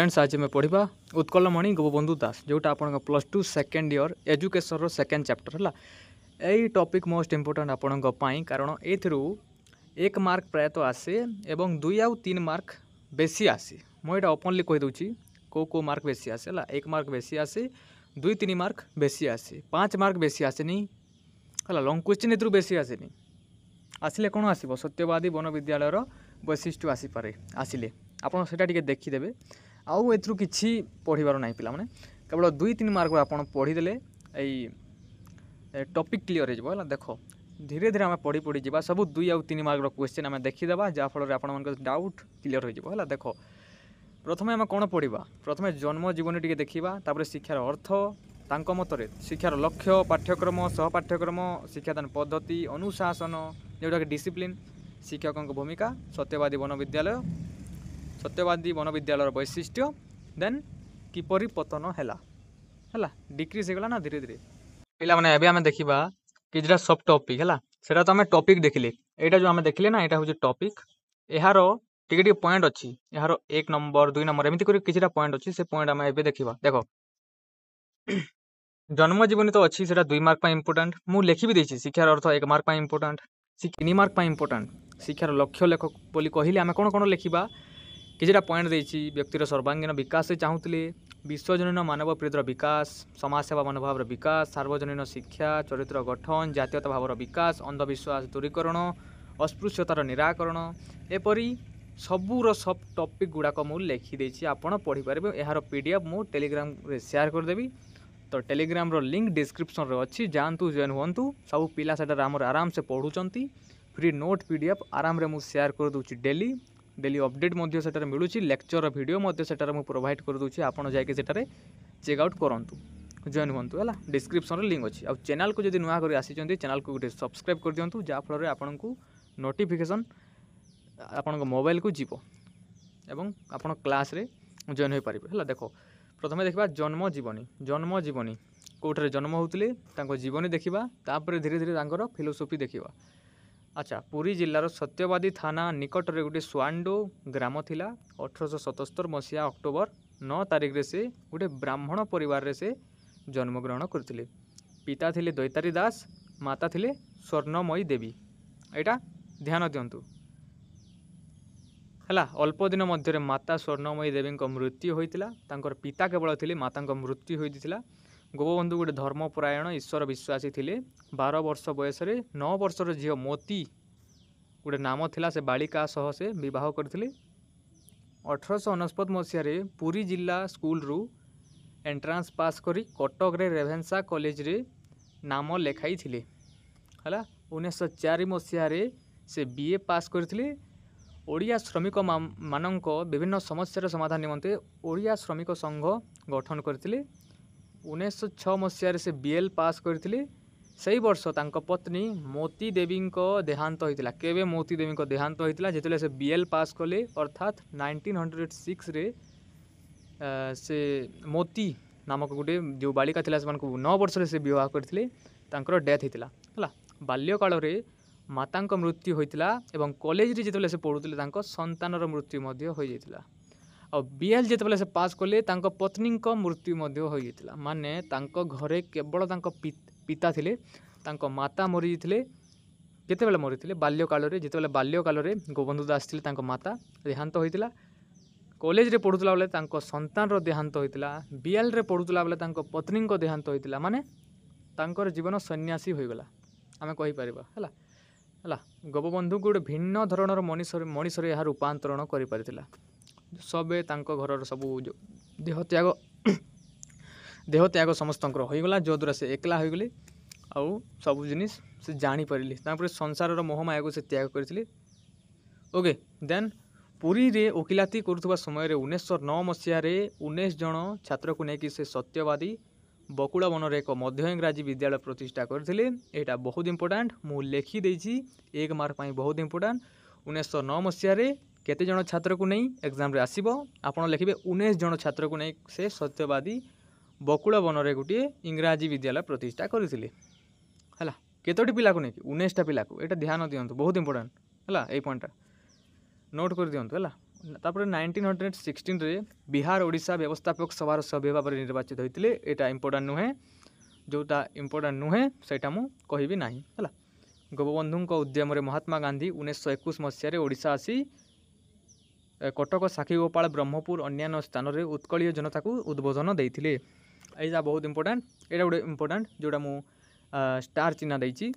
Friends आज मैं पढ़ा उत्कलमणि गोपबंधु दास जोटा आपण plus two second year education second chapter है यही टॉपिक मोस्ट इम्पोर्टेंट आपण कारण एक मार्क प्रायतः आसे एवं 2 आउ 3 मार्क बेसी आसे मुझे ओपनली कहीदे को मार्क बेसी आसे है 1 मार्क बेसी आसे 2-3 मार्क बेसी आसे 5 मार्क बेसी आसेनी है लंग क्वेश्चन एथरू बेसी आसेनी आसिले कौन आसो सत्यवादी वन विद्यालय वैशिष्ट्य आसीपे आसिले आपड़ से देखीदे आउ एथरू किसी पढ़ार ना पिला माने केवल 2-3 मार्क आप पढ़ीदे टॉपिक क्लियर हो देख धीरे धीरे आम पढ़ी पढ़ी जा सब 2 आउ 3 मार्क क्वेश्चन आम देखीदे जहाँफल आप डाउट क्लियर हो देख प्रथम आम कौन पढ़ा प्रथम जन्म जीवन टी देखा तापर शिक्षार अर्थ तांक मतरे शिक्षार लक्ष्य पाठ्यक्रम सहपाठ्यक्रम शिक्षादान पद्धति अनुशासन जोटा कि डिसिप्लिन शिक्षकों भूमिका सत्यवादी वन विद्यालय वैशिष्ट्य देन किपरि पतन है डिक्रीज होगा ना धीरे धीरे पिला माने एबे हमें देखिबा कि जेटा सब टॉपिक है सेटा तो हमें टॉपिक देखिले एटा जो हमें देखिले ना एटा होजे टॉपिक एहार टिके टिके पॉइंट अछि एहार 1 नंबर 2 नंबर एमिति करी किछटा पॉइंट अछि से पॉइंट हमें एबे देखिबा देखो जन्म जीवन तो अच्छी से 2 मार्क इम्पोर्टाट मुझे लिखि भी देछि शिक्षार अर्थ 1 मार्क इम्पोर्टाट 3 मार्क इम्पोर्टाट शिक्षार लक्ष्य लेख बोली कहले आम कौन कौन लिखा किछटा पॉइंट देछि व्यक्तिर सर्वांगीन विकास से चाहूले विश्वजनीन मानव प्रीतिर विकास समाजसेवा मनोभाव विकास सार्वजनीन शिक्षा चरित्र गठन जातीयता भावर विकास अंधविश्वास दूरीकरण अस्पृश्यतार निराकरण एपरी सबूर सब टॉपिक गुड़ाक मुझे लिखिदेछि आपण पढ़ी पारे यार पीडीएफ मु टेलीग्राम रे शेयर करदेवी तो टेलीग्राम रो लिंक डिस्क्रिप्शन रे अच्छी जानतु जॉइन हुंतु सब पिला सेटा आराम से पढ़ुचंती फ्री नोट पीडीएफ आराम रे मु शेयर कर दूची डेली डेली अपडेट मध्य सेटारे मिलूची लेक्चर वीडियो मध्य सेटारे मु प्रोवाइड कर दूची आपण जाके सेटारे चेकआउट करंतु जॉइन हुंतु है डिस्क्रिप्शन रे लिंक अच्छी आ चैनल को जदि नुआ कर आसीचंती चैनल को गोटे सब्सक्राइब कर दियंतु जा फल रे आपण को नोटिफिकेशन आपण मोबाइल को जीवो एवं आपण क्लास रे जॉइन हो पारिबे है देखो प्रथमे देखा जन्म जीवनी कौटे जन्म होते जीवनी देखा तापर धीरे धीरे तांकर फिलोसफी देखा अच्छा पुरी जिलार सत्यवादी थाना निकट रे गोटे स्वांडो ग्राम थिला 1877 मसीहा अक्टोबर 9 तारिख रे से गोटे ब्राह्मण परिवार रे से जन्मग्रहण करथिले पिता थिले दैतारी दास माता थिले स्वर्णमयी देवी एटा ध्यान दियंतु है अल्प दिन मध्य माता स्वर्णमयी देवी मृत्यु होता तांकर पिता केवल थिले माता मृत्यु होता गोपबंधु गोटे धर्मपरायण ईश्वर विश्वासी थिले 12 वर्ष बयस 9 वर्षर झील मोती गोटे नाम थिला से बालिका सह से विवाह करथिले 1869 मसीह पुरी जिला स्कूल रु एंट्रांस पास करी कटक रे रेभेन्सा कॉलेज रे नाम लेखाई थिले हला 1904 मसीह से बीए पास करथिले ओडिया श्रमिक मानक विभिन्न समस्यार समाधान निमंते ओडिया श्रमिक संघ गठन करथिले 1906 मसीह से बीएल पास करथिले सही वर्ष तांको पत्नी मोती देवी देहांत होइतिला केबे मोती देवी देहांत होइतिला जेतले से बीएल पास कले अर्थात 1906 रे से मोती नामक गोटे जो बालिका थिला से 9 वर्ष से विवाह करथिले तांकर डेथ होइतिला हला बाल्यकाल रे मातांक मृत्यु होइतिला एवं कॉलेज रे जेतले से पढुतिले तांको संतानर मृत्यु मध्य होई जाइतिला और बीएल जिते से पास कले तांको पत्नी मृत्यु मध्य हो जाइतिला माने तांको घरे केवल तांको पिता थिले तांको माता मरी जाइतिले केतेबेले मरीथिले बाल्यकाल रे जिते बाल्यकाल रे गोपबंधु दास थिले तांको माता देहांत होइतिला कॉलेज रे पढुतला बेले तांको संतान रो देहांत होइतिला बीएल रे पढुतला बेले तांको पत्नी देहांत होइतिला माने तांकर जीवन सन्यासी होइगला आमे कहि परिबा हला गोपबंधु गोटे भिन्न धरणर मनीषर यह रूपांतरण करि परितिला सबे तांको घरर सबू देह त्याग समस्त होगला जो द्वारा से एकला होगले आउ सब जिनिस से जानी पारे तापर संसार मोहमाया को से त्याग करथिले ओके देन पुरी रे ओकिलाती करुवा समय 1909 मसीह 19 जन छात्र को लेकिन से सत्यवादी बकुड़ा वन एक मध्य इंग्राजी विद्यालय प्रतिष्ठा करथिले एटा बहुत इंपोर्टेंट मु लिखि देछि 1 मार्क पई बहुत इंपोर्टेंट 1909 मसीह केते जन छात्र को नहीं एग्जाम रे आसीबो आपण लिखिबे 19 जन छात्र को नहीं से सत्यवादी बकुड़ा वन रे गोटे इंग्राजी विद्यालय प्रतिष्ठा करथिले हला केतोटी पिला को नहीं 19 टा पिला को एटा ध्यान दियंतु बहुत इंपोर्टेंट हला ए पॉइंट नोट कर दियंतु हला तापर 1916 बिहार ओडिशा व्यवस्थापक सभार सभ्य भाव में निर्वाचित होते। यहाँ इंपोर्टां नुहे, जोटा इंपोर्टां नुहे से कहबी ना है। गोपबंधु उद्यम महात्मा गांधी 1921 मसीह ओडिशा आसी कटक साक्षीगोपाल ब्रह्मपुर अन्य स्थान में उत्कलीय जनता को उद्बोधन देते। यहाँ बहुत इंपोर्टां, यहाँ गोटे इंपोर्टां जोटा मु स्टार चिन्ह देती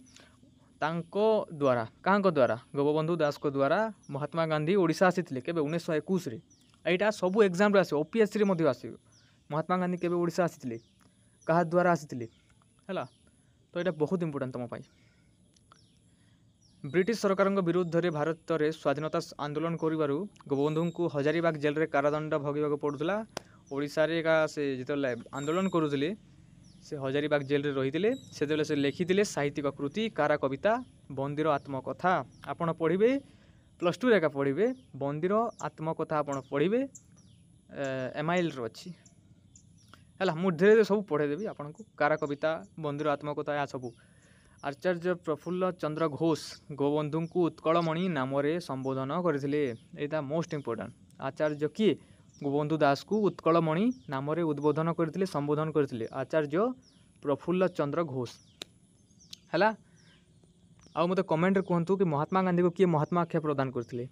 द्वारा क्या द्वारा गोपबंधु दास को द्वारा महात्मा गांधी ओडिशा आसी के 1921 यहाँ सब एग्जाम रे आसो ओपीएससी रे आस महात्मा गांधी केबे ओडिशा आसी क्या द्वारा आसी है। तो यहाँ बहुत इंपोर्टां तुम ब्रिटिश सरकार विरुद्ध रे भारत में स्वाधीनता आंदोलन करू गोपबंधु को हजारीबाग जेल रे कारादंड भोगवाक पड़ूला। ओडिशा रे का से जो आंदोलन करुले से हजारीबाग जेल रे रही से लिखिले साहित्यिक कृति कारा कविता बंदीर आत्मकथा आपण पढ़े +2 रे पढ़े बंदीर आत्मकथा आपण पढ़े MIL अच्छी है। मुझे धीरे धीरे सब पढ़ेदेवी आपन को कारा कविता बंदीर आत्मकथा या सब। आचार्य प्रफुल्ल चंद्र घोष गोपबंधु को उत्कलमणि नाम संबोधन करथिले। एटा मोस्ट इंपोर्टां आचार्य किए गोपबंधु दास को उत्कलमणि नाम उद्बोधन करथिले संबोधन करथिले आचार्य प्रफुल्ल चंद्र घोष है। आउ मते कमेंट रे कहतु कि महात्मा गांधी को किए महात्मा आख्या प्रदान करथिले।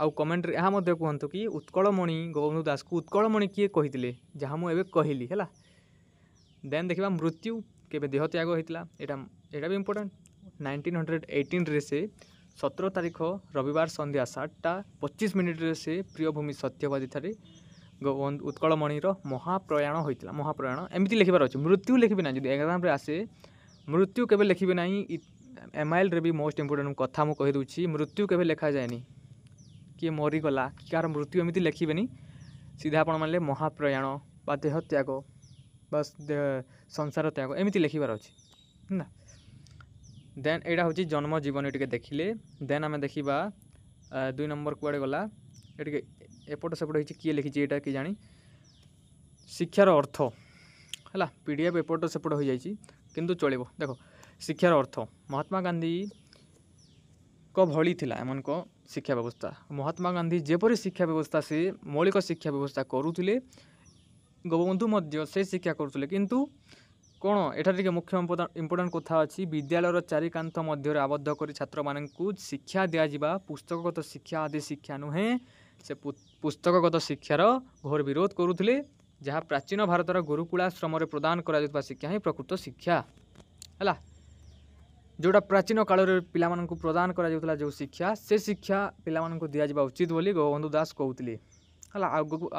आउ कमेंट रे यहाँ कहतु कि उत्कलमणि गोपबंधु दास को उत्कलमणि किए कहिथिले जहाँ मु एबे कहली है। देन देखिबा मृत्यु केबे देह त्याग होइतिला एटा भी इंपोर्टां 1918 रे से 17 तारीख रविवार संध्या 7:25 रे से प्रियभूमि सत्यवादी ठारे गोपबंधु उत्कलमणिर महाप्रयाण होइतिला। महाप्रयाण एमती लिखिबार अछि, मृत्यु लिखिबे ना जदि एग्जाम रे आसे मृत्यु केबे लिखिबे ना। MIL रे भी मोस्ट इंपोर्टां कथा मु कहि दूची मृत्यु केबे लिखा जाएनी किए मरीगला कार मृत्यु एमती लिखिबेनी सीधा आपण मानले महाप्रयाण बा देह त्याग बस संसार त्याग एमती लिखिबार अछि ना। देन एटा होची जन्म जीवन टिके देखिले। देन आमे देखिबा 2 नंबर कुआडे गला एटिके एपट सेपट होची किए लिखिची एटा कि जानी शिक्षार अर्थ है। PDF एपट सेपट हो जाइए किंतु चलो देखो शिक्षार अर्थ महात्मा गांधी को भली थिला एमन को शिक्षा व्यवस्था। महात्मा गांधी जेपरी शिक्षा व्यवस्था से मौलिक शिक्षा व्यवस्था करुले गोपबंधु मध्य से शिक्षा करुले किंतु कौन एठार मुख्य इंपोर्टां कथा अच्छी विद्यालय चारिकांत मध्य आबद्ध कर छात्र मानू शिक्षा दिज्वा पुस्तकगत शिक्षा आदि शिक्षा नुहे से पुस्तकगत शिक्षार घोर विरोध करुले जहाँ प्राचीन भारतर गुरुकुलाश्रम प्रदान करा शिक्षा ही प्रकृत शिक्षा है। जोटा प्राचीन काल पिला प्रदान करा जो शिक्षा से शिक्षा पिला दिज्वा उचित बोली गोपबंधु दास कहते है।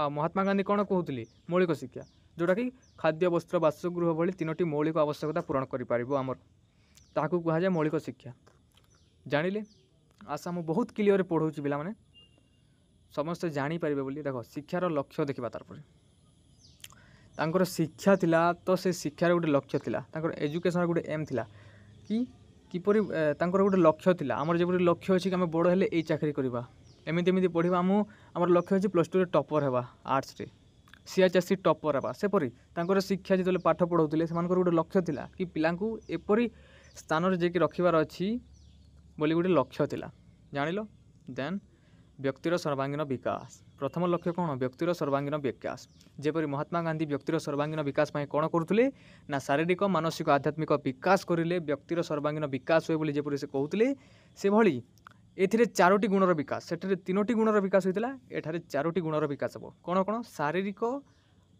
महात्मा गांधी कौन कहते मौलिक शिक्षा जोटा कि खाद्य वस्त्र बासगृह भली 3टी मौलिक आवश्यकता पूरण करमर ताकू कहुए मौलिक शिक्षा। जानिले आशा मु बहुत क्लियर पढ़ाऊँ पिला माने समस्ते जानीपारे बोली। देख शिक्षार लक्ष्य देखा तार शिक्षा थिला तो से शिक्षार गोटे लक्ष्य थिला तांकर एजुकेशन गोटे एम थिला कि किपरि तांकर गोटे लक्ष्य थिला आमर जेपरि लक्ष्य अछि कि आम बड़ हेले ए चाकरी करबा एमिति एमिति पढ़िबा आमर लक्ष्य अछि +2 रे टॉपर हेबा आर्ट्स रे CHSC टॉपर हेबा सेपरि तांकर शिक्षा जितले पाठ पढ़ौतिले सेमानकर गोटे लक्ष्य थिला कि पिलांकू एपरि स्थान रे जेकी रखिबार अछि बोली गोटे लक्ष्य थिला जानिलो। देन व्यक्तिर सर्वांगीन विकास प्रथम लक्ष्य कौन व्यक्तिर सर्वांगीन विकास जेपरि महात्मा गांधी व्यक्तिर सर्वांगीन विकास में कौन करुले ना शारीरिक मानसिक आध्यात्मिक विकास करें व्यक्तिर सर्वांगीन विकास हुए बोली जेपरि से कहते से भली एथिरे 4टी गुणर विकास से 3टी गुणर विकास होता एठारे 4टी गुणर विकास हे कौन कौन शारीरिक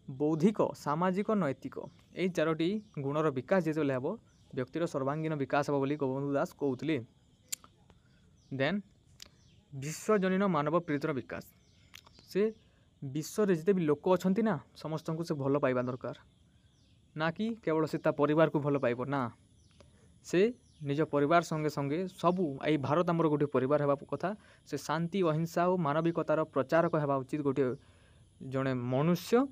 बौद्धिक सामाजिक नैतिक यही 4टी गुणर विकास जो हे व्यक्तिर सर्वांगीन विकास हे बोली गोपबंधु दास कहते। देन विश्वजनीन मानव प्रीतिर विकास से विश्व जिते भी लोक अच्छा ना समस्त को से भल पाइबा दरकार ना कि केवल से परिवार को भल पाइब ना से निज परिवार संगे संगे सबू आई भारत आमर गोटे परिवार हेबा कथा से शांति अहिंसा और मानविकतार प्रचारक हेबा उचित गोटे जड़े मनुष्य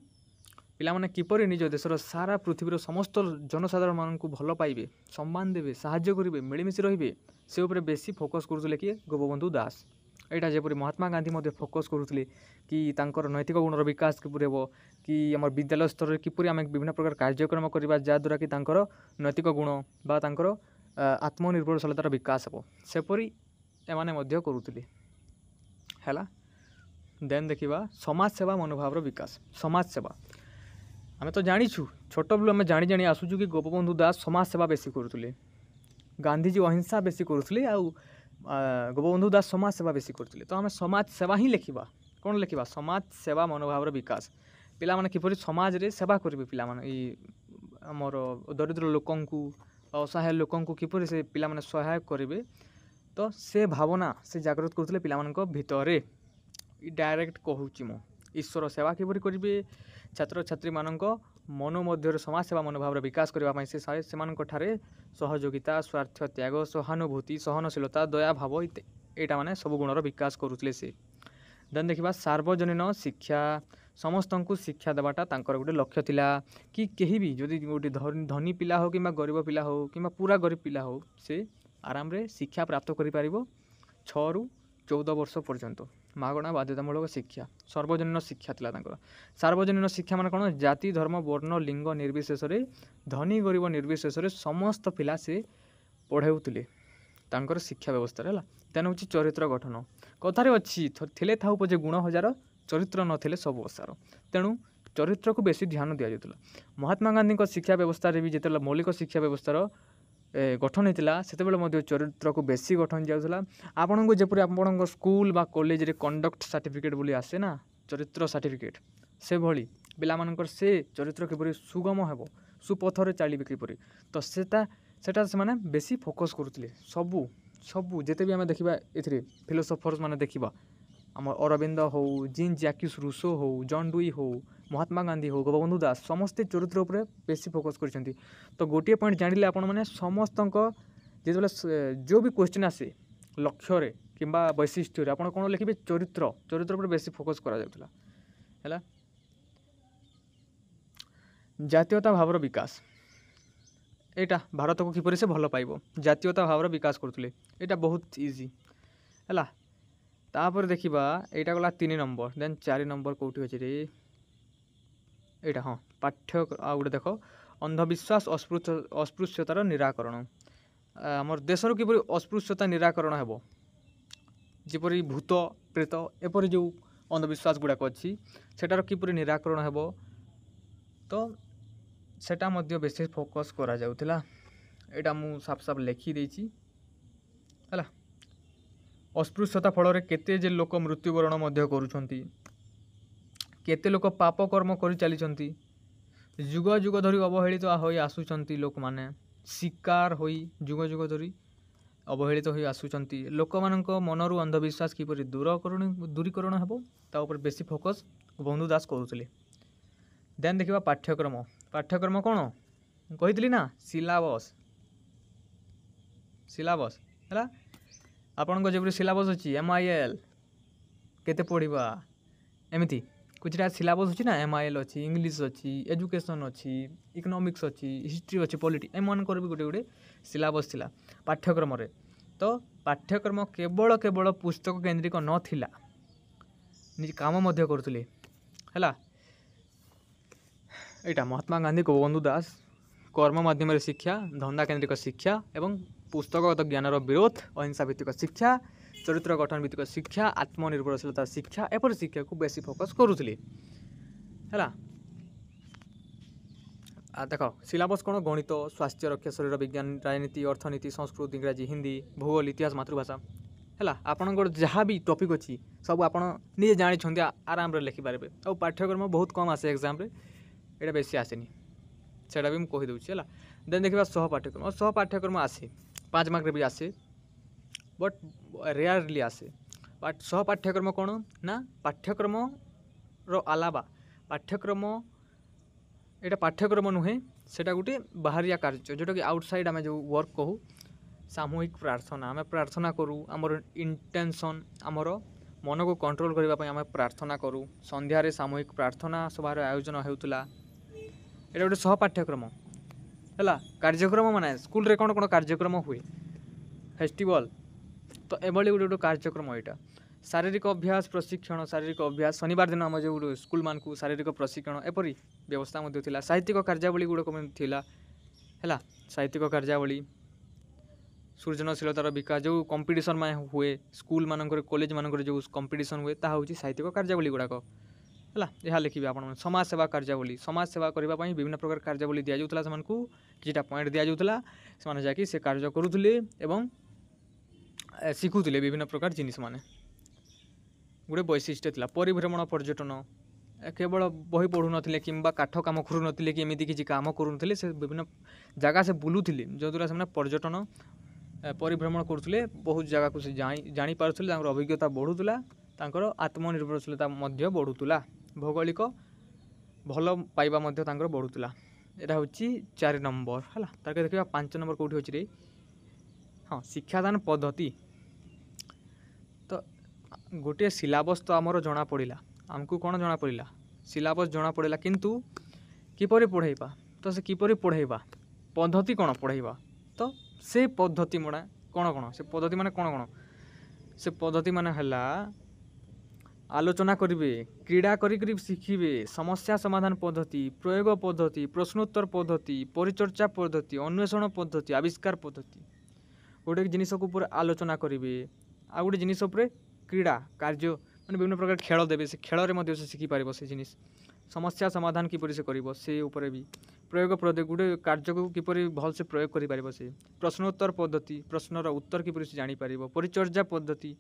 पिला माने किपरि निज देशर सारा पृथ्वीर समस्त जनसाधारण मान को भल पाइबे सम्मान देवे साहाय्य करेंगे मिलमिशी रे से उपरे बेसी फोकस करुले किए गोपबंधु दास। यहाँ जपरी महात्मा गांधी मध्य फोकस करुले कि तांकर नैतिक गुणर विकास किपरि हेबो कि आम विद्यालय स्तर में किपरि आम विभिन्न प्रकार कार्यक्रम करवा जहाँद्वारा कि तांकर नैतिक गुण बा तांकर आत्मनिर्भरशीलतार विकास हे सेपरी एमाने मध्य करुले हैला। देन देखा समाजसेवा मनोभाव विकास। समाजसेवा आम तो जाचु छोट बेलू आम जाणी जाणी आसुचु कि गोपबंधु दास समाजसेवा बेसी करुले, गांधीजी अहिंसा बेसी करुले, आ गोपबंधु दास समाजसेवा बेसी करुले। तो आम समाजसेवा ही लिखा। कौन लिखा? समाजसेवा मनोभाव विकास। पिला माने किपरि समाज रे सेवा करेंगे, पिला माने आमर दरिद्र लोकंकु असहाय लोकंकु किपरि से पिला माने सहायक करेंगे। तो से भावना से जागृत करते पिला मानक भितरे। डायरेक्ट कहूँ मु ईश्वर सेवा किपरि करेंगे, छात्र छात्री मानक मन मध्य समाजसेवा मनोभाव विकास करने से सहयोगिता, स्वार्थ त्याग, सहानुभूति, सहनशीलता, दया भाव यहाँ माने सब गुणर विकास करुले से। देन देखा सार्वजनीन शिक्षा, समस्त को शिक्षा देवाटा तांकर गोटे लक्ष्य थिला कि कहीं भी जदि गोटे धनी पिला हो कि गरीब पिला हो कि पूरा गरीब पिला हो से आराम रे शिक्षा प्राप्त करि पारिबो। 6 ରୁ 14 वर्ष पर्यंत मागणा बाध्यतामूलक शिक्षा, सार्वजनीन शिक्षा थिला तांकर। सार्वजनीन शिक्षा माने कोन? जाति धर्म वर्ण लिंग निर्विशेष रे, धनी गरीब निर्विशेष रे समस्त पिला से पढ़ाउतिले तांकर शिक्षा व्यवस्था है। तेन हूँ चरित्र गठन कथार अच्छी थे था पजे गुण हजार, चरित्र नथिले सब असार। तेणु चरित्र को बेसी ध्यान दि जाता। महात्मा गांधी शिक्षा व्यवस्था भी जिते मौलिक शिक्षा व्यवस्थार गठन होता से चरित्र को बेसी गठन जाऊला। आपण को जपरी आप स्कूल बा कॉलेज रे कंडक्ट सर्टिफिकेट बोली आसे ना, चरित्र सर्टिफिकेट, से भली पिला मानकर से चरित्र किपरि सुगम हेबो, सुपथरे चलिबे किपरि, तो सेटा से माने बेसी फोकस करुले। सबू सबू जिते भी आम देखा ए फिलोसोफर्स माने देखा आम अरविंद हो, जीन जैक्यूस रूसो हो, जॉन डुई हो, महात्मा गांधी हो, गोपबंधु दास समस्ते चरित्र उपर बेसी फोकस कर। तो गोटे पॉइंट जानिले आपण माने समस्त जिते जो भी क्वेश्चन आसे लक्ष्य कि वैशिष्ट्य आप कौन लिखे? चरित्र, चरित्र उपर बेसी फोकस करा जाउतला हैला। जातीयता भावर विकास, एटा भारत को किपरि से भल पाइबो, जातीयता भावर विकास करुले, एटा बहुत इजी हैला। तापर देखिबा एटा गला 3 नंबर। देन 4 नंबर कोठी अछि रे एटा? हाँ, पाठ्य आ गुटे देखो अंधविश्वास अस्पृश्यतार निराकरण। आमर देशर किपरि अस्पृश्यता निराकरण हेबो, जिपरि भूत प्रेत एपरि जो अंधविश्वास गुड़ाक अच्छी सेटार किपरि निराकरण हेबो, तो सेटा मध्य बेसी फोकस करा जाउथिला। एटा मु साफ साफ लिखि देछि हैला। अस्पृश्यता फल केते जे लोक मृत्युवरण मध्य करूछंती, केते लोक पाप कर्म करि चलीछंती, जुग जुग धरी अवहेलित होई आसुछंती लोक माने, शिकार होई जुग जुग धरी अवहेलित होई आसुछंती। लोक मानक मनरु अंधविश्वास किपरि दूरीकरण हेबो ता ऊपर बेसी फोकस गोपबंधु दास करूथिले। देन देखिबा पाठ्यक्रम। पाठ्यक्रम कौन कही ना? सिलाबस, सिलाबस है आपण जब सिलाबस अच्छी MIL केते पढ़ा एमती कुछ सिलाबस अच्छी ना, MIL अच्छी, इंग्लीश अच्छी, एजुकेशन अच्छी, इकोनॉमिक्स अच्छी, हिस्ट्री अच्छी, पॉलिटिक्स एम भी गोटे गोटे सिलाबस थिला पाठ्यक्रम रे। तो पाठ्यक्रम केवल केवल पुस्तक केन्द्रिक नथिला, निज काम मध्य करुले हैला। यहाँ महात्मा गांधी गोपबंधु दास कर्म माध्यम शिक्षा, धंदा केन्द्रिक शिक्षा एवं पुस्तकगत ज्ञानर विरोध, अहिंसा भित्तिक शिक्षा, चरित्र गठन भित्तिक शिक्षा, आत्मनिर्भरशीलता शिक्षा एपरी शिक्षा को बेसी फोकस करुले है। देख सिलेबस कौन? गणित, स्वास्थ्य रक्षा, शरीर विज्ञान, राजनीति, अर्थनीति, संस्कृत, इंग्राजी, हिंदी, भूगोल, इतिहास, मातृभाषा है। आपंकर जहाँ भी टॉपिक अच्छी सब आप निजे जानी आराम लिखिपारे। और पाठ्यक्रम बहुत कम आसे एग्जाम रे, ये बेसी आसेनी सेटा भी मुझे कहीदे है। देन देखा सह पाठ्यक्रम। सह पाठ्यक्रम आसे 5 मार्क भी आसे, बट रेयरली आसे। बट सह पाठ्यक्रम कौन ना? पाठ्यक्रम रो अलावा पाठ्यक्रम यहाँ पाठ्यक्रम नुहे, सेटा गोटे बाहरिया कार्य जोटा कि आउटसाइड आम जो वर्क कहू, सामूहिक प्रार्थना आम प्रार्थना करूँ, आमर इंटेंशन आमर मन को कंट्रोल करने आम प्रार्थना करूँ। संध्यारे सामूहिक प्रार्थना सभार आयोजन होता, यहाँ गोटे सह पाठ्यक्रम है। कार्यक्रम माने स्कूल रे कौन कौन कार्यक्रम हुए, फेस्टिवल, तो एभली गोटे गोटे कार्यक्रम यहाँ। शारीरिक अभ्यास प्रशिक्षण, शारीरिक अभ्यास शनिवार दिन आम जो स्कूल मान को शारीरिक प्रशिक्षण एपरी व्यवस्था मध्य साहित्यिक कार्यावली गुड़ाक है। साहित्यिक कार्यावली सृजनशीलतार विकास जो कंपटीशन में हुए स्कूल मानक कॉलेज मानक जो कंपटीशन हुए ताहा होची साहित्यिक कार्यावली गुड़ाक है यह लिखिए आप समाज सेवा कार्यावली समाज सेवा करने विभिन्न प्रकार कार्यावली दि जाऊला से किटा पॉइंट दि जाऊला से जाकि से कार्य करुले एवं शिखुले विभिन्न प्रकार जिनिस माने गोटे वैशिष्ट्य था परिभ्रमण पर्यटन केवल बही पढ़ु नथिले किंबा काठ काम करू नथिले कि एमिति किछि काम करूनथिले से विभिन्न जगह से बुलुथिले जो द्वारा से पर्यटन परिभ्रमण करुले बहुत जगह को से जानी पारुथिले अभिज्ञता बढ़ुला तांकर आत्मनिर्भरशीलता मध्य बढ़ुला भौगोलिक भल पाइबा मध्य तांकर बढ़ुला एटा होची 4 नंबर है तार देखिए 5 नंबर कौटी होची रे हाँ शिक्षादान पद्धति तो गोटे सिलेबस तो आमर जना पड़ा आमको कौन जना पड़ा सिलेबस जना पड़ा किंतु किपरि पढ़ाइबा तो से किपरि पढ़ाइबा पद्धति कौन पढ़ाइबा तो से पद्धति माने कौन कौन से पद्धति माने कौन कौन से पद्धति माने हला आलोचना करिवे क्रीड़ा करी शिखिबे समस्या समाधान पद्धति प्रयोग पद्धति प्रश्नोत्तर पद्धति परिचर्चा पद्धति अन्वेषण पद्धति आविष्कार पद्धति गोटे जिनिस को आलोचना करिवे आ गोटे जिनिस क्रीड़ा कार्य माने विभिन्न प्रकार खेल देवे से खेल से शिखि पारिबो से जिनिस समस्या समाधान किपरि से करिबो से ऊपर भी प्रयोग पद्धति गोटे कार्य को किपरि भल से प्रयोग करि पारिबो से प्रश्नोत्तर पद्धति प्रश्नर उत्तर किपरि से जानि पारिबो परिचर्या पद्धति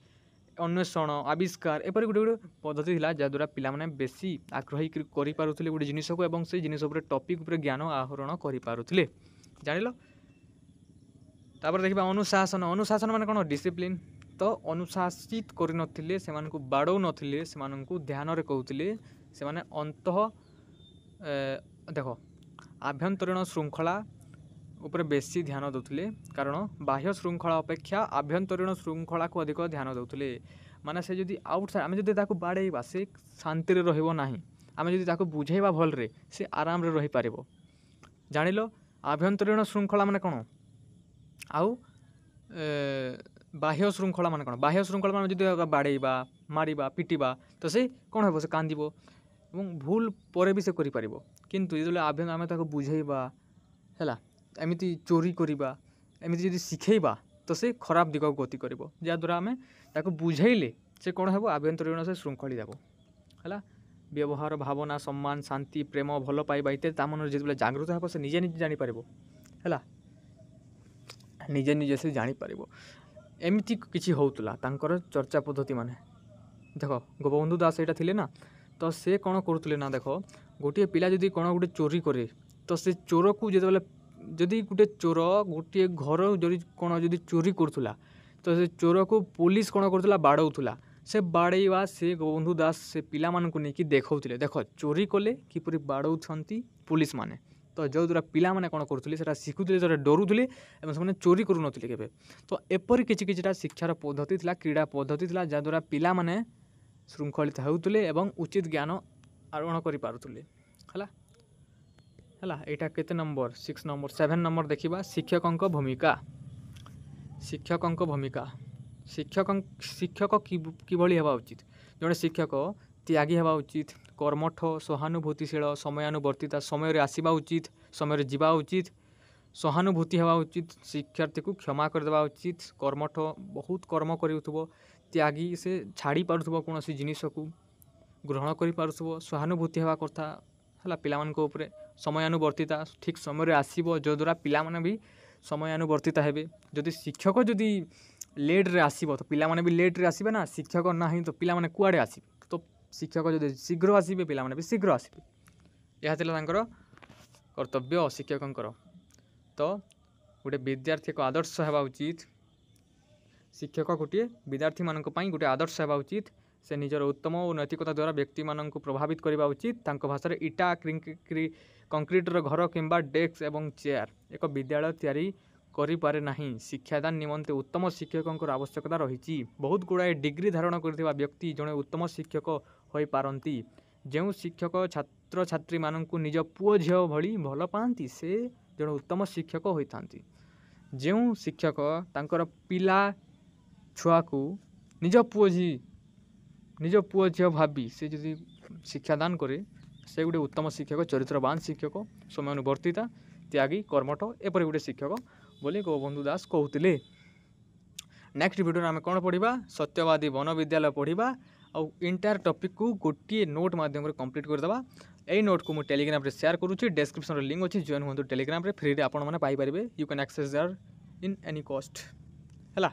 अन्वेषण आविष्कार एपरी गोटे गोटे पद्धति था जहाँद्वारा पिलाने बेसी आग्रही करें गोटे जिनिस को एवं से जिनिस टॉपिक उपर ज्ञान आहरण करें जानिल तापर देखा अनुशासन अनुशासन माने कौन डिसिप्लिन तो अनुशासित करनथिले सेमानकु बाड़ौ नथिले सेमानकु ध्यान रे कहउथिले सेमाने अंतः देख आभ्यंतरीण श्रृंखला ऊपर बेसी ध्यान देउथिले कारण बाह्य श्रृंखला अपेक्षा आभ्यंतरीण श्रृंखला को अधिक ध्यान देउथिले माने से जदि आउटसाइड आमे जदि ताको बाड़ेइबा से शांति रे रहिबो नाही आमे जदि ताको बुझेइबा भल रे से आराम रे रहि पारिबो जानिलो आभ्यंतरीण श्रृंखला माने कोन आउ बाह्य श्रृंखला माने कोन बाह्य श्रृंखला माने जदि बाड़ेइबा मारिबा पिटिबा तो से कोन हेबो से कांदिबो एवं भूल परे भी से करि पारिबो किंतु जदि आमे ताको बुझेइबा हैला एमिति चोरी करिबा एमिति जदि शिखेइबा तो से खराब दिग गति करिबो जहाँद्वारा आमे ताको बुझेइले से कोन हेबो आभ्यंतरीण से श्रृंखली जाबो हैला व्यवहार भावना सम्मान शांति प्रेम भल पाइबा इत्यादि ता मन जेतबेले जागृत हेबो से निजे निजे जानि पारिबो हैला निजे निजे से जानि पारिबो एमिति किछि होउतला तांकर चर्चा पद्धति माने देखो गोपबंधु दास एटा थिले ना तो से कोन करूतले ना देखो गोटे पिला जदि कोन गोटे चोरी करे तो से चोर को जेतबेले जदि गोटे चोर गोटे घर जदि कोन जदि चोरी करूला तो से चोर को पुलिस कोन करूला बाड़ौला से बाड़ेवा से गोपबंधु दास से पिला मानकु नेकी देखौतिले देखो चोरी कले किपरि बाड़ौछंती पुलिस माने तो जो द्वारा पिला माने कोन करूले सेटा शिखुतिले जरे डरुतिले एवं से चोरी करू नथिले केबे तो एपरि किछि किछिटा शिक्षार पद्धति थिला क्रीड़ा पद्धति थिला जा द्वारा पिला माने श्रृंखलित होउतिले एवं उचित ज्ञान आरोहण करि पारुतिले हला हला एटा केते नंबर 6 नंबर 7 नंबर देखिबा शिक्षकक भूमिका शिक्षक किभଳି हेबा उचित जड़े शिक्षक त्यागी हेबा उचित कर्मठ सहानुभूतिशील समयानुवर्तिता समय आसवा उचित समय जीवा उचित सहानुभूति हेबा उचित शिक्षार्थी को क्षमा कर देबा उचित कर्मठ बहुत कर्म करूथबो त्यागी से छाड़ी पारुथबो कोनोसी जिनिस को ग्रहण करि पारुथबो सहानुभूति हेबा कथा हला पिलामान को ऊपर समयानुवर्तिता ठीक समय आसीबो जो द्वारा पिला माने भी समयानुवर्तिता हेबे जदि शिक्षक जदि लेट रे आसीबो तो पिला माने भी लेट रे आसीबे ना शिक्षक नाही तो पिला माने कुआडे आसीबे तो शिक्षक जदि शीघ्र आसीबे पिला माने भी शीघ्र आसीबे यह थिला तांकर कर्तव्य शिक्षकंकर तो गोटे विद्यार्थी को आदर्श हेबा उचित शिक्षक गोटे विद्यार्थी मानक पई गोटे आदर्श हेबा उचित से निजर उत्तम और नैतिकता द्वारा व्यक्ति मानक प्रभावित करबा उचित तांको भाषा इटा कंक्रीटर घर किंबा डेस्क एवं चेयर एक विद्यालय तैयारी करि पारे नाही शिक्षादान निमंते उत्तम शिक्षकंकर आवश्यकता रही बहुत गुड़ाए डिग्री धारण करथिबा व्यक्ति जने उत्तम शिक्षक होई पारंती जो शिक्षक छात्र छात्री मानक निज पुओ झियो भली भल पाती से जने उत्तम शिक्षक होइथांती जो शिक्षक तांकर पिला छुआ को निज पुओ झियो भावी से जदि शिक्षादान करे से गोटे उत्तम शिक्षक चरित्रवान शिक्षक समयानुवर्तिता त्यागी कर्मठ एपरि गोटे शिक्षक बोली गोपबंधु दास कहते। नेक्स्ट वीडियो आम कौन पढ़ा सत्यवादी वन विद्यालय पढ़ा आउ इंटायर टॉपिक को गोटे नोट माध्यम कंप्लीट करदे यही नोट को मुझे टेलीग्राम शेयर करुँची डिस्क्रिप्शन लिंक अच्छी जॉइन हूँ टेलीग्राम फ्री आपने paper you can access there in any cost है।